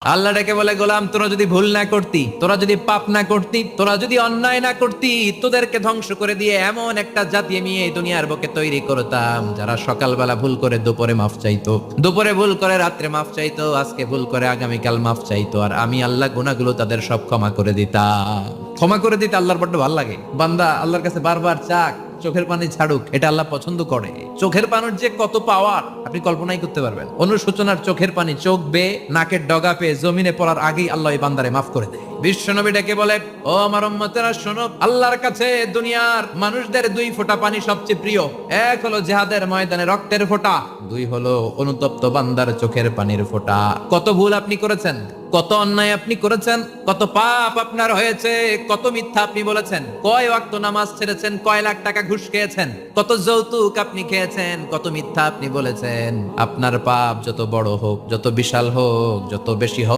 আল্লাহ ডেকে বলে, গোলাম তোরা যদি ভুল না করতি, তোরা যদি পাপ না করতি, তোরা যদি অন্যায় না করতি, তোদেরকে ধ্বংস করে দিয়ে এমন একটা জাতি আমি এই দুনিয়ার বুকে তৈরি করতাম যারা সকালবেলা ভুল করে দুপুরে মাফ চাইতো, দুপুরে ভুল করে রাত্রে মাফ চাইতো, আজকে ভুল করে আগামীকাল মাফ চাইতো, আর আমি আল্লাহ গুনাহগুলো তাদের সব ক্ষমা করে দিতাম। ক্ষমা করে দিতে আল্লাহর বড্ড ভালো লাগে। বান্দা আল্লাহর কাছে বারবার চাক, চোখের পানি ছাড়ুক, এটা আল্লাহ পছন্দ করে। চোখের পানির যে কত পাওয়ার আপনি কল্পনাই করতে পারবেন। অনুশোচনার চোখের পানি চোখ বেয়ে নাকের ডগা পেয়ে জমিনে পড়ার আগেই আল্লাহ এই বান্দারে মাফ করে দেয়। বিশ্বনবী ডেকে বলে, ও আমার উম্মতেরা শোনো, আল্লাহর কাছে দুনিয়ার মানুষদের দুই ফোঁটা পানি সবচেয়ে প্রিয়। এক হলো জিহাদের ময়দানে রক্তের ফোঁটা, দুই হলো অনুতপ্ত বান্দার চোখের পানির ফোঁটা। কত ভুল আপনি করেছেন, কত অন্যায় আপনি করেছেন, কত পাপ আপনার হয়েছে, কত মিথ্যা আপনি বলেছেন, কয় ওয়াক্ত নামাজ ছেড়েছেন, কয় লাখ টাকা ঘুষ খেয়েছেন, কত যৌতুক আপনি খেয়েছেন, কত মিথ্যা আপনি বলেছেন। আপনার পাপ যত বড় হোক, যত বিশাল হোক, যত বেশি হোক,